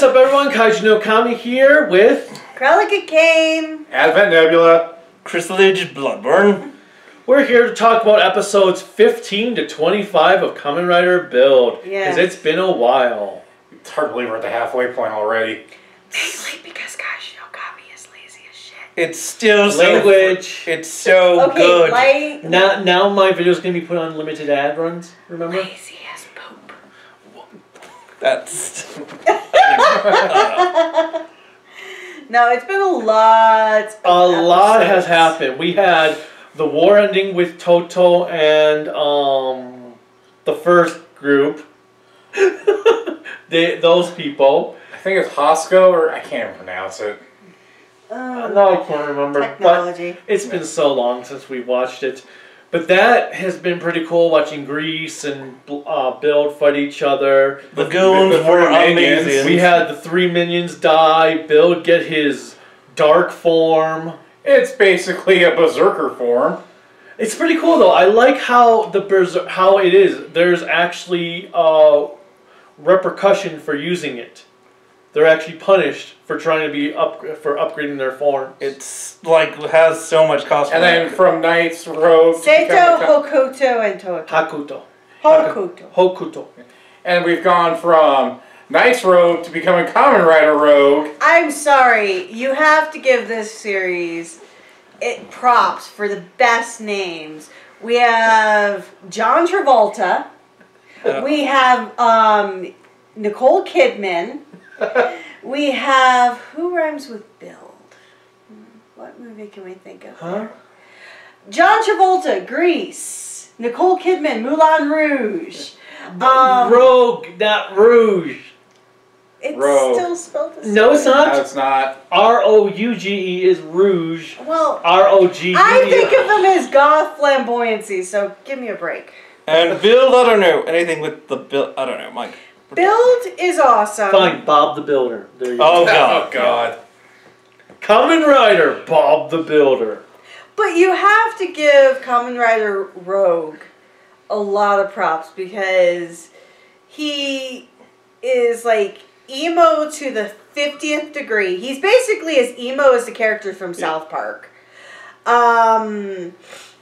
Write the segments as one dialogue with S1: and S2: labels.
S1: up, everyone? Kaiju no Kami here with
S2: Krellica Kane,
S3: Advent Nebula,
S4: Chrysalid Bloodburn.
S1: We're here to talk about episodes 15 to 25 of Kamen Rider Build.
S2: Yes.
S1: Because it's been a while.
S3: it's hard to believe we're at the halfway point already.
S2: mainly because Kaiju no Kami is lazy as shit.
S4: It's still
S1: Language.
S4: It's so good.
S2: Light.
S1: Now my video's going to be put on limited ad runs, remember?
S2: Lazy as poop.
S4: That's
S2: No, it's been a lot.
S1: A lot has happened. We had the war ending with Toto and the first group. Those people.
S3: I think it's Hosko, or I can't even pronounce it.
S1: No, I can't remember.
S2: Technology.
S1: But it's been so long since we watched it. But that has been pretty cool, watching Grease and Build fight each other.
S4: the goons were amazing.
S1: We had the 3 minions die, Build get his dark form.
S3: It's basically a berserker form.
S1: It's pretty cool though. I like how how it is. There's actually repercussion for using it. They're actually punished for trying to be upgrading their form.
S4: It's like has so much cost.
S3: And then from Knight's Rogue to
S2: Seto,
S3: become
S2: Hokuto, and Toku.
S1: Hakuto. Hokuto.
S3: and we've gone from Knight's Rogue to becoming Kamen Rider Rogue.
S2: I'm sorry, you have to give this series props for the best names. We have John Travolta. We have Nicole Kidman. We have, who rhymes with Build? What movie can we think of there? John Travolta, Grease. Nicole Kidman, Moulin Rouge.
S1: Rogue, not Rouge.
S2: It's
S3: Rogue.
S2: still spelled the same.
S1: No, it's not.
S3: No, it's not.
S1: R-O-U-G-E is Rouge.
S2: Well,
S1: R-O-G-E.
S2: I think of them as goth flamboyancy, so give me a break.
S4: And Build, I don't know anything with the Build. I don't know, Mike.
S2: Build is awesome.
S1: Fine, Bob the Builder. There you go.
S4: Oh god.
S3: Oh God.
S1: Kamen Rider, Bob the Builder.
S2: But you have to give Kamen Rider Rogue a lot of props because he is like emo to the 50th degree. He's basically as emo as the character from South Park.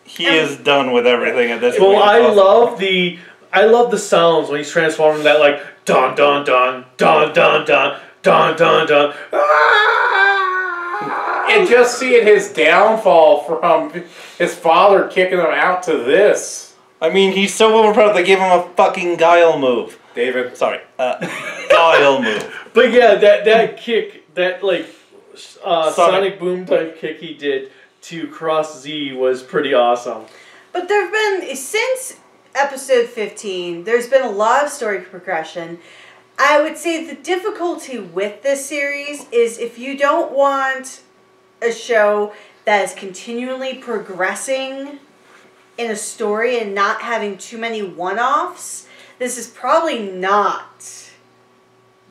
S4: He is done with everything at this
S1: Well,
S4: point.
S1: I love the sounds when he's transforming, that like dun dun dun dun dun dun dun dun dun.
S3: And just seeing his downfall from his father kicking him out to this.
S4: I mean, he's so overpowered they gave him a fucking guile move.
S3: David.
S4: Sorry, guile move.
S1: But yeah, that kick, that like Sonic Boom type kick he did to Cross Z was pretty awesome.
S2: But there have been, since episode 15, there's been a lot of story progression. I would say the difficulty with this series is if you don't want a show that is continually progressing in a story and not having too many one-offs, this is probably not.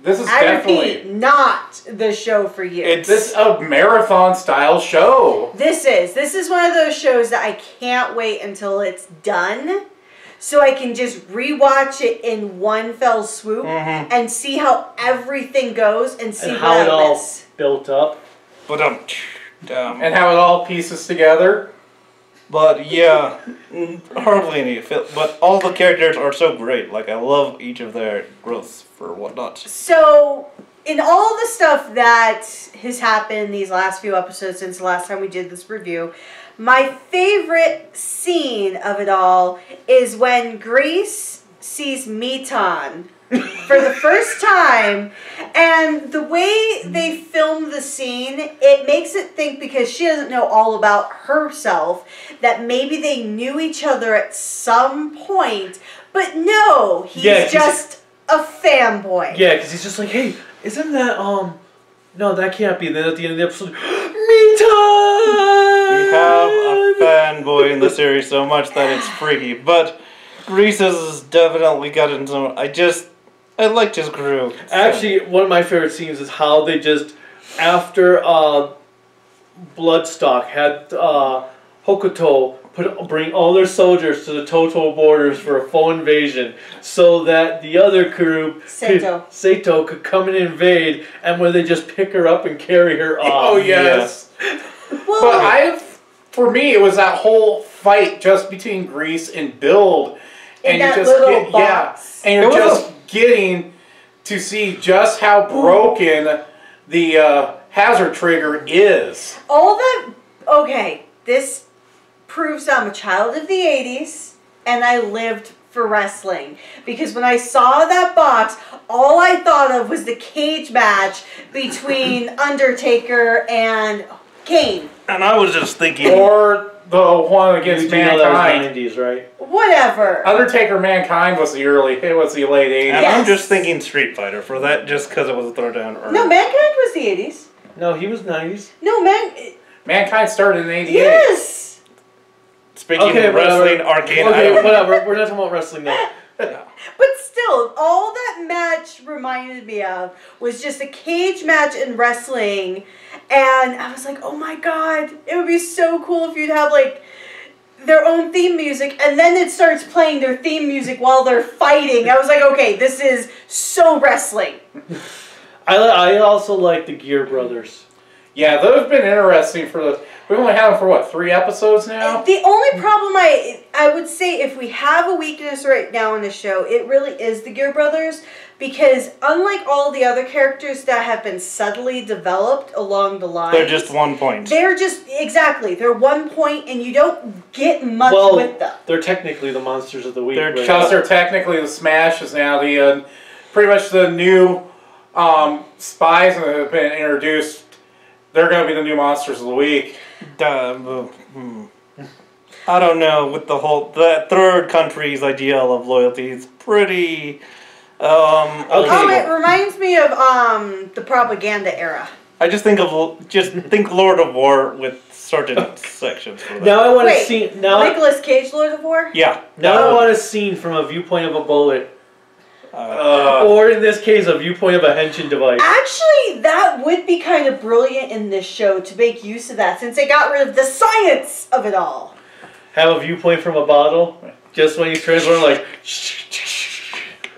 S3: This is
S2: I
S3: definitely
S2: repeat, not the show for you.
S3: this is a marathon style show.
S2: This is one of those shows that I can't wait until it's done, so I can just rewatch it in one fell swoop and see how everything goes and see
S1: And
S2: what
S1: how it
S2: I
S1: all
S2: miss.
S1: built up.
S4: But
S3: And how it all pieces together.
S4: But yeah, hardly any. But all the characters are so great. Like I love each of their growths for whatnot.
S2: So, in all the stuff that has happened these last few episodes since the last time we did this review, my favorite scene of it all is when Grease sees Meton for the first time, and the way they film the scene, it makes it think, because she doesn't know all about herself, that maybe they knew each other at some point, but no, he's just a fanboy.
S1: Yeah, because he's just like, hey, isn't that no, that can't be. Then at the end of the episode,
S4: We have a fanboy in the series so much that it's freaky. But Grease has definitely gotten some. I liked his crew.
S1: Actually, one of my favorite scenes is how they just, after Bloodstock had Hokuto bring all their soldiers to the Toto borders for a full invasion, so that the other group, Sato, could come and invade, and where they just pick her up and carry her off.
S3: Oh yes.
S2: Well,
S3: But for me, it was that whole fight just between Grease and Build, and
S2: that little box.
S3: and you're just getting to see just how broken the hazard trigger is.
S2: All that. Okay, this proves I'm a child of the 80s, and I lived for wrestling. Because when I saw that box, all I thought of was the cage match between Undertaker and Kane.
S4: And I was just thinking...
S3: Or the one against Mankind.
S1: That was 90s, right?
S2: Whatever.
S3: Undertaker Mankind was the late 80s.
S4: And
S2: Yes.
S4: I'm just thinking Street Fighter for that, just because it was a throwdown. Or...
S2: No, Mankind was the 80s.
S1: No, he was 90s.
S2: No,
S3: Mankind started in 88.
S2: Yes.
S4: Speaking of wrestling, Arcane...
S1: Okay, whatever. We're not talking about wrestling now.
S2: But still, all that match reminded me of was just a cage match in wrestling. And I was like, oh my god, it would be so cool if you'd have like their own theme music, and then it starts playing their theme music while they're fighting. I was like, okay, this is so wrestling.
S1: I also like the Gear Brothers.
S3: Yeah, those have been interesting for the... We've only had them for, what, 3 episodes now?
S2: The only problem I would say, if we have a weakness right now in the show, it really is the Gear Brothers, because unlike all the other characters that have been subtly developed along the line,
S4: They're just 1 point.
S2: They're just, exactly, they're 1 point, and you don't get much with them.
S1: They're technically the monsters of the week.
S3: Because they're technically the Smash is now the pretty much the new Spies that have been introduced. They're going to be the new monsters of the week.
S4: I don't know, with the whole... That third country's ideal of loyalty is pretty...
S2: it reminds me of the propaganda era.
S4: I just think Lord of War with certain sections for that.
S1: Now I want to see...
S2: Nicolas Cage, Lord of War?
S4: Yeah.
S1: Now I want a scene from a viewpoint of a bullet. Or in this case, a viewpoint of a henshin device.
S2: Actually, that would be kind of brilliant in this show to make use of that, since they got rid of the science of it all.
S1: Have a viewpoint from a bottle, just when he's transferring, like...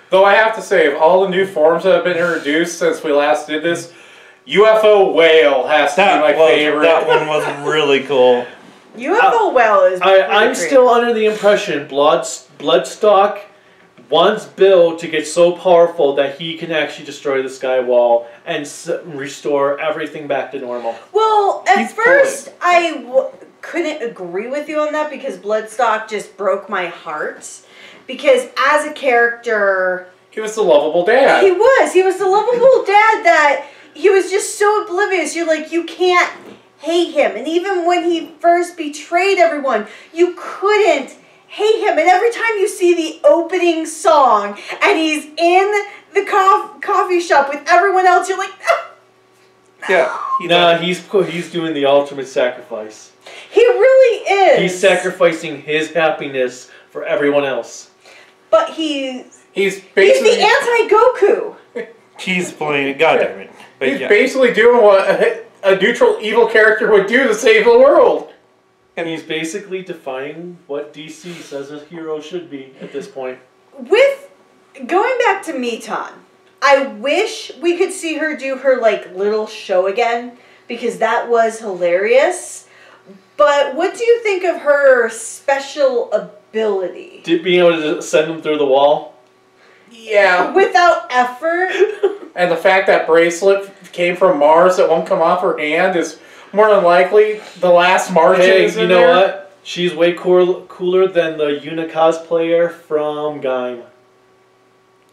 S3: Though I have to say, of all the new forms that have been introduced since we last did this, UFO Whale has to be my favorite.
S4: That one was really cool.
S2: UFO Whale is
S1: I'm still under the impression Bloodstock wants Bill to get so powerful that he can actually destroy the sky wall and restore everything back to normal.
S2: Well, at first, I couldn't agree with you on that, because Bloodstock just broke my heart. Because as a character...
S3: He was the lovable dad.
S2: He was. He was the lovable dad that... He was just so oblivious. You're like, you can't hate him. And even when he first betrayed everyone, you couldn't hate him. And every time you see the opening song and he's in the coffee shop with everyone else, you're like,
S1: Yeah. He's doing the ultimate sacrifice.
S2: He really is.
S1: He's sacrificing his happiness for everyone else.
S2: But he's
S3: basically...
S2: the anti-Goku.
S4: He's playing... God damn it. But
S3: he's basically doing what a neutral evil character would do to save the world.
S1: And he's basically defining what DC says a hero should be at this point.
S2: With going back to Miton, I wish we could see her do her like little show again, because that was hilarious. But what do you think of her special ability?
S1: Being able to send them through the wall?
S3: Yeah.
S2: Without effort?
S3: And the fact that bracelet came from Mars that won't come off her hand is more than likely the last Martian.
S1: Hey, you know what? She's way cooler than the Yuna cosplayer from Gaim.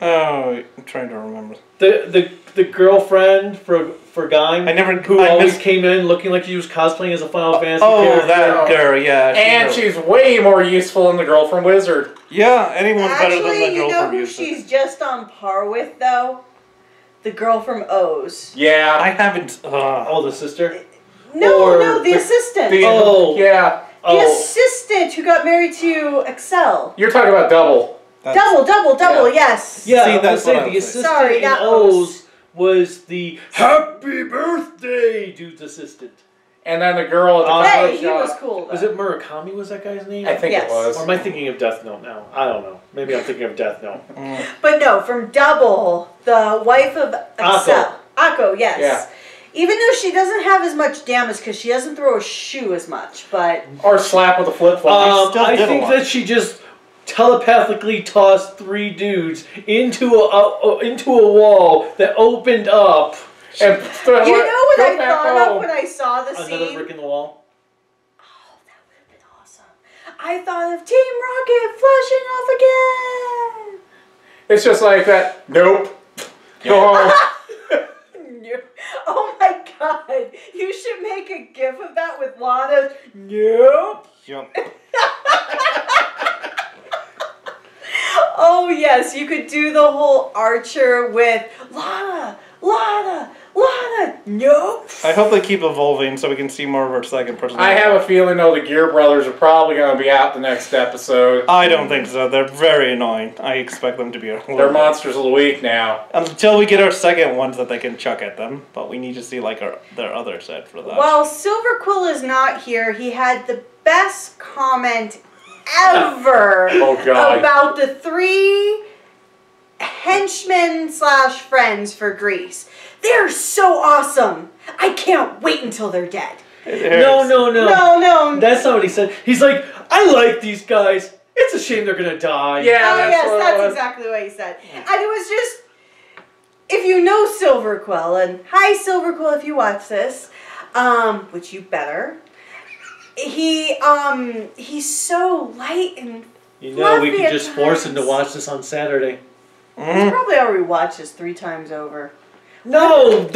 S4: Oh, I'm trying to remember.
S1: The girlfriend for Gaim, who always came in looking like she was cosplaying as a Final Fantasy character.
S4: Oh, that girl, yeah.
S3: And she's way more useful than the girl from Wizard.
S4: Yeah, anyone's better than the girl from Wizard.
S2: Actually, you know who she's just on par with, though? The girl from O's.
S3: Yeah.
S4: I haven't...
S1: the sister?
S2: No, the assistant.
S3: Yeah.
S2: The assistant who got married to Excel.
S3: You're talking about Double.
S2: Double, yes.
S1: Yeah,
S4: see, that's what
S1: the assistant in O's was the Happy Birthday dude's assistant.
S3: And then the girl at the
S2: Hey,
S3: coffee
S2: he
S3: shop.
S2: was cool. Though.
S1: Was it Murakami? Was that guy's name?
S3: I think
S2: Yes.
S3: it was.
S1: Or am I thinking of Death Note now? I don't know. Maybe I'm thinking of Death Note.
S2: But no, from Double, the wife of Excel. Akko, yes.
S3: Yeah.
S2: Even though she doesn't have as much damage because she doesn't throw a shoe as much, but
S3: Or slap with a flip flop.
S1: I think that she just telepathically tossed 3 dudes into a wall that opened up.
S3: And
S2: you know what I thought of when I saw the
S1: Another
S2: scene?
S1: brick in the wall.
S2: Oh, that would have been awesome. I thought of Team Rocket flashing off again.
S3: It's just like that. Nope. Go home.
S2: Oh my god. You should make a gif of that with Lana. Nope.
S4: Yep.
S2: Oh yes, you could do the whole Archer with Lana, Lana, Lana. Nope.
S4: I hope they keep evolving so we can see more of our second person.
S3: I have a feeling, though, the Gear Brothers are probably going to be out the next episode.
S4: I don't think so. They're very annoying. I expect them to be.
S3: They're monsters of the week now.
S4: Until we get our second ones that they can chuck at them, but we need to see like their other set for that.
S2: While Silver Quill is not here, he had the best comment ever
S3: Oh, God.
S2: about the 3 henchmen / friends for Grease. They're so awesome. I can't wait until they're dead.
S1: No.
S2: No.
S1: That's not what he said. He's like, I like these guys. It's a shame they're gonna die.
S3: Yeah,
S2: Oh,
S3: that's
S2: yes,
S3: what it
S2: that's
S3: was.
S2: exactly what he said. And it was just, if you know Silver Quill, and hi Silver Quill if you watch this, which you better, he's so light and
S1: You know, we
S2: fluffy
S1: could
S2: at
S1: just force him to
S2: times.
S1: watch this on Saturday.
S2: He's probably already watched this 3 times over.
S1: No,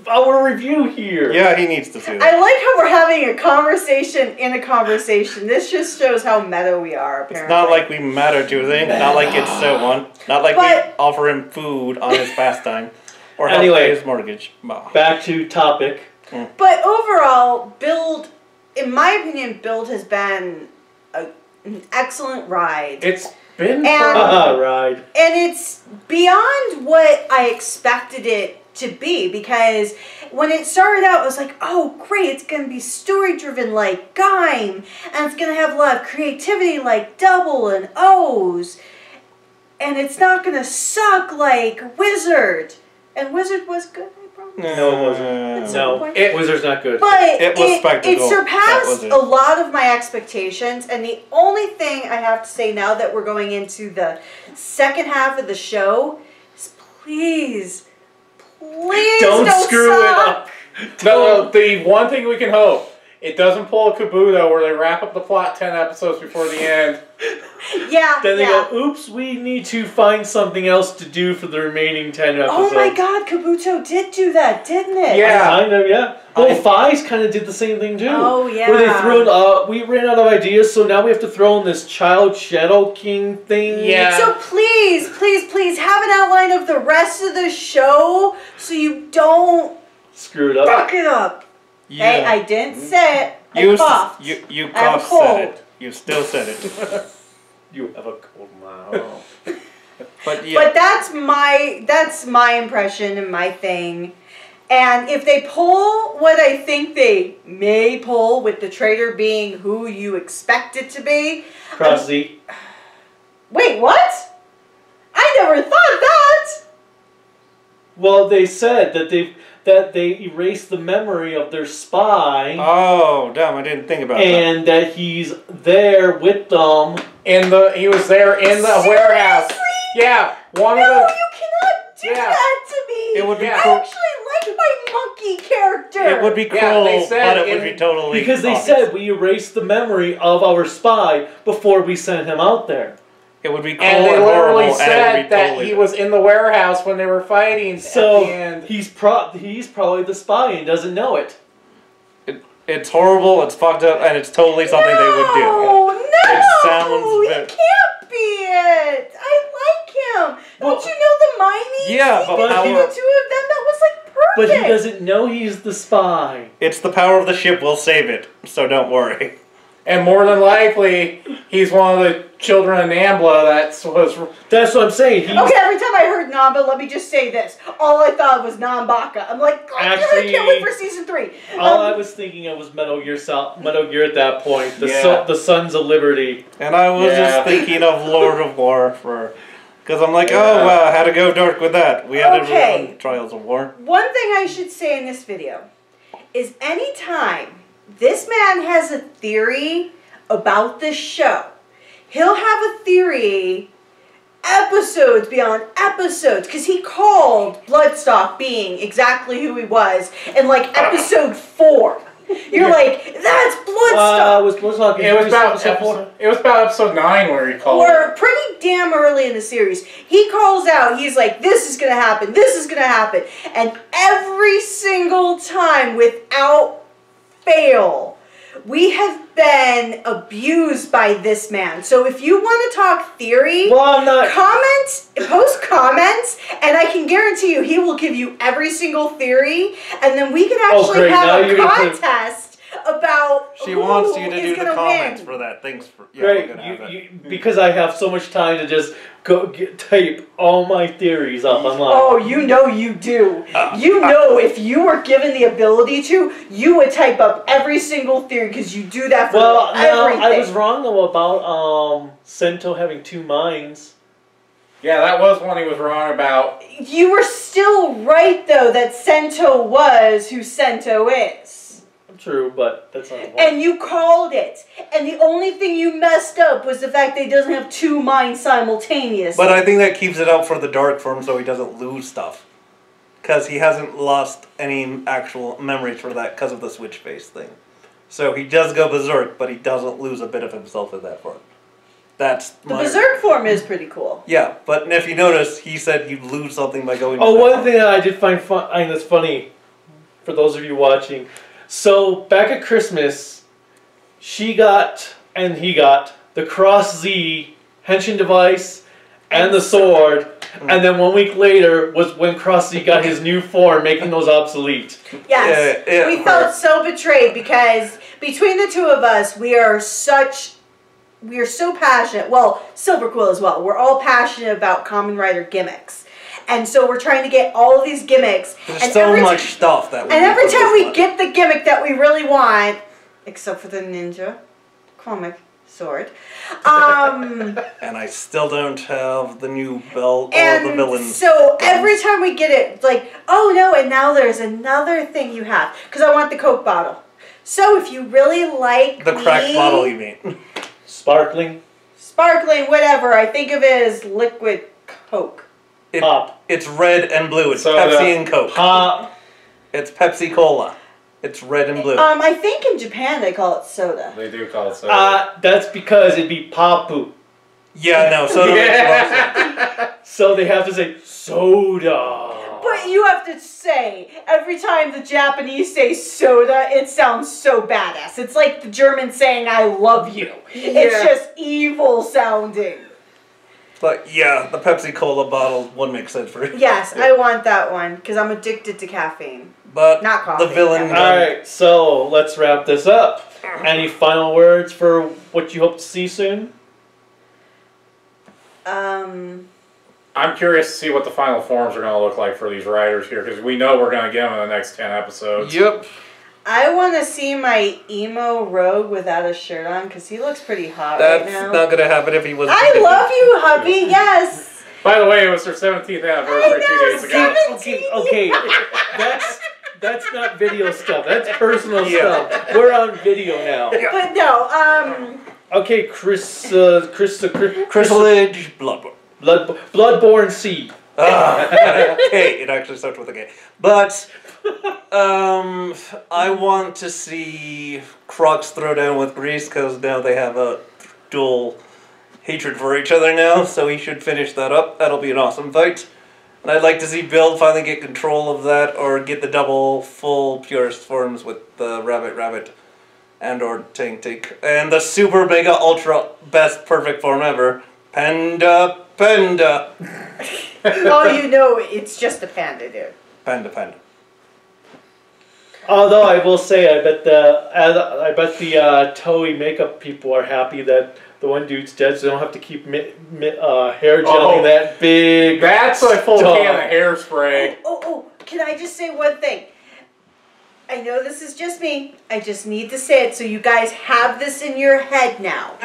S1: our review here.
S4: Yeah, he needs to see
S2: I
S4: that.
S2: like how we're having a conversation in a conversation. This just shows how meta we are, apparently.
S4: It's not like we matter to him. Not like it's so one. Not like
S2: But-
S4: we offer him food on his pastime. Or help
S1: Anyway.
S4: pay his mortgage. Bah.
S1: Back to topic.
S2: But overall, Build, in my opinion, Build has been an excellent ride.
S3: It's been
S2: And-
S3: fun.
S1: Ride.
S2: And it's beyond what I expected it to be, because when it started out, I was like, oh great, it's going to be story driven like Gaim, and it's going to have a lot of creativity like Double and O's, and it's not going to suck like Wizard. And Wizard was good, I promise.
S1: No, it wasn't.
S2: It's
S1: No,
S2: point.
S1: Wizard's not good.
S2: But
S4: It was spectacle.
S2: it
S4: That
S2: surpassed
S4: was it.
S2: a lot of my expectations, and the only thing I have to say now that we're going into the second half of the show is please
S1: Don't screw it
S2: suck.
S1: up.
S3: No, the one thing we can hope, it doesn't pull a Kabuto where they wrap up the plot 10 episodes before the end.
S2: Yeah,
S1: Then they
S2: yeah.
S1: go, oops, we need to find something else to do for the remaining 10 episodes.
S2: Oh my god, Kabuto did do that, didn't it?
S3: Yeah.
S1: Kind of, yeah. Well, Spies kind of did the same thing too.
S2: Oh, yeah.
S1: Where they threw in, we ran out of ideas, so now we have to throw in this Child Shadow King thing.
S3: Yeah.
S2: So please have an outline of the rest of the show so you don't
S1: Screw it up.
S2: fuck it up. Hey, I didn't say it. I coughed.
S4: You
S2: I have a
S4: coughed,
S2: cold.
S4: said it. You still said it.
S1: You have a cold mouth.
S4: But yeah.
S2: But that's my impression and my thing. And if they pull what I think they may pull, with the traitor being who you expect it to be.
S1: Cross Z.
S2: Wait, what? I never thought that.
S1: Well, they said that they erased the memory of their spy,
S4: Oh, damn, I didn't think about
S1: and that he's there with them.
S3: He was there in the warehouse.
S2: Seriously?
S3: Yeah, one
S2: No,
S3: of the.
S2: you cannot do
S3: Yeah.
S2: that to me.
S4: It would be
S2: I
S4: cool.
S2: actually like my monkey character.
S4: that. It would be
S3: Yeah,
S4: cruel,
S3: they said
S4: but it would
S3: in-
S4: be totally
S1: Because they
S4: obvious.
S1: said we erased the memory of our spy before we sent him out there.
S4: It would be cruel
S3: And they
S4: and
S3: literally
S4: horrible, and it
S3: said
S4: would be
S3: that
S4: totally
S3: he was in the warehouse when they were fighting
S1: So
S3: at the end.
S1: he's probably the spy and doesn't know it.
S4: It's horrible, it's fucked up, and it's totally something they would do.
S2: No,
S4: It sounds
S2: he
S4: very-
S2: can't be it. I like him. Don't
S1: Well,
S2: you know the mining?
S4: Yeah,
S2: scene
S4: but
S2: between
S1: how-
S2: the two of them, that was like
S1: But
S2: perfect.
S1: he doesn't know he's the spy.
S4: It's the power of the ship will save it, so don't worry.
S3: And more than likely, he's one of the children of Nambla
S1: That's what I'm saying.
S2: Okay, every time I heard Namba, let me just say this. All I thought was Nambaka. I'm like, oh, I can't wait for season 3.
S1: All I was thinking of was Metal Gear at that point. The Sons of Liberty.
S4: And I was just thinking of Lord of War because I'm like, oh wow, how to go dark with that. We had to run Trials of War.
S2: One thing I should say in this video is anytime this man has a theory about this show, he'll have a theory episodes beyond episodes, because he called Bloodstock being exactly who he was in like episode 4. You're like, that's Bloodstock.
S1: Was Bloodstock
S3: it was about episode 9 where he called.
S2: We're pretty damn early in the series. He calls out, he's like, this is going to happen, this is going to happen. And every single time, without fail, we have been abused by this man. So if you want to talk theory, post comments, and I can guarantee you he will give you every single theory, and then we can actually have a contest about
S4: She
S2: who
S4: wants you to
S2: is
S4: do the comments for that. Thanks for
S1: because I have so much time to just type all my theories up online.
S2: Oh, you know you do. You know if you were given the ability to, you would type up every single theory because you do that for everything.
S1: I was wrong though about Sento having 2 minds.
S3: Yeah, that was one he was wrong about.
S2: You were still right though that Sento was who Sento is.
S1: True, but that's not the point.
S2: And you called it. And the only thing you messed up was the fact that he doesn't have 2 minds simultaneously.
S4: But I think that keeps it up for the dark form so he doesn't lose stuff. Because he hasn't lost any actual memories for that because of the switch face thing. So he does go berserk, but he doesn't lose a bit of himself in that form. That's
S2: the berserk form is pretty cool.
S4: Yeah, but if you notice, he said you lose something by going.
S1: Oh, one thing that I did find that's funny, for those of you watching. So back at Christmas, she got and he got the Cross Z henshin device and the sword, and then 1 week later was when Cross Z got his new form, making those obsolete.
S2: Yes, we felt so betrayed because between the two of us, we are so passionate. Well, Silver Quill as well. We're all passionate about Kamen Rider gimmicks. And so we're trying to get all of these gimmicks.
S4: There's so much stuff that we
S2: And every time we get the gimmick that we really want, except for the ninja comic sword.
S4: And I still don't have the new belt or the villains.
S2: So every time we get it, it's like, oh no, and now there's another thing you have. Because I want the Coke bottle. So if you really like
S4: the cracked bottle, you mean?
S1: Sparkling,
S2: whatever. I think of it as liquid Coke.
S1: Pop.
S4: It's red and blue. It's Pepsi and Coke.
S1: Pop.
S4: It's Pepsi Cola. It's red and blue.
S2: I think in Japan they call it soda.
S3: They do call it soda.
S1: That's because it'd be papu.
S4: Yeah, no, soda makes more sense.
S1: So they have to say soda.
S2: But you have to say, every time the Japanese say soda, it sounds so badass. It's like the German saying I love you. It's just evil sounding.
S4: But yeah, the Pepsi Cola bottle would make sense for it.
S2: Yes, I want that one because I'm addicted to caffeine.
S4: But
S2: not coffee.
S4: The villain.
S1: Alright, so let's wrap this up. Any final words for what you hope to see soon?
S3: I'm curious to see what the final forms are going to look like for these riders here, because we know we're going to get them in the next 10 episodes.
S4: Yep.
S2: I want to see my emo rogue without a shirt on because he looks pretty hot right now.
S4: That's not going to happen if he was.
S2: I love you, hubby. Yes.
S3: By the way, it was her 17th anniversary 2 days ago.
S1: Okay. That's not video stuff. That's personal stuff. We're on video now.
S2: But no,
S1: Okay, Chrysalid Bloodborne Seed.
S4: K. It actually starts with a K. But I want to see Crux throw down with Grease because now they have a dual hatred for each other now. So he should finish that up. That'll be an awesome fight. And I'd like to see Build finally get control of that or get the double full purest forms with the Rabbit and or Tank. And the super mega ultra best perfect form ever. Panda.
S2: Oh, you know it's just a panda, dude.
S4: Panda.
S1: Although I will say, I bet the Toei makeup people are happy that the one dude's dead, so they don't have to keep hair gelling that big.
S3: That's a full
S1: stuff.
S3: can of hairspray.
S2: Oh, can I just say one thing? I know this is just me. I just need to say it so you guys have this in your head now.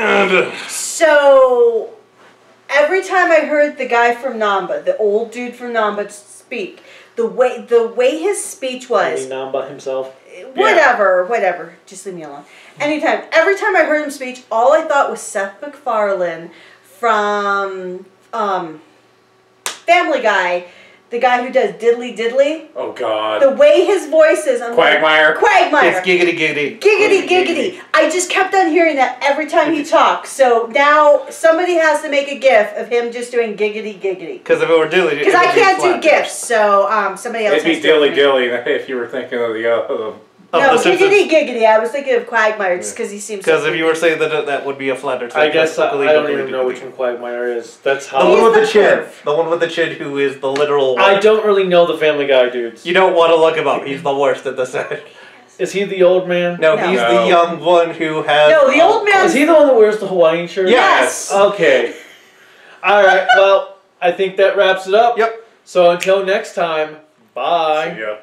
S2: So, every time I heard the guy from Namba, the old dude from Namba speak, the way his speech was...
S1: Namba himself?
S2: Whatever. Just leave me alone. Every time I heard him speak, all I thought was Seth MacFarlane from Family Guy, the guy who does Diddly Diddly.
S3: Oh, God.
S2: The way his voice is, I'm
S3: Quagmire.
S2: Like, Quagmire.
S4: It's giggity giggity.
S2: Giggity. I just kept on hearing that every time he talks. So now somebody has to make a gif of him just doing giggity giggity.
S4: Because if it were Dilly,
S2: because I can't do gifs, so somebody else.
S3: It'd be
S2: has to do it.
S3: Dilly if you were thinking of the.
S2: No, giggity. I was thinking of Quagmire just because he seems.
S4: Because if you were saying that would be a flatter.
S1: I guess I don't even know which one Quagmire is. That's how.
S4: The one with the chin. The one with the chin who is the literal.
S1: I don't really know the Family Guy dudes.
S4: You don't want to look him up. He's the worst at the set.
S1: Is he the old man?
S4: No, he's the young one who has.
S2: No, the old man.
S1: Is he the one that wears the Hawaiian shirt?
S2: Yes.
S1: Okay. All right. Well, I think that wraps it up.
S4: Yep.
S1: So until next time, bye.
S3: See ya.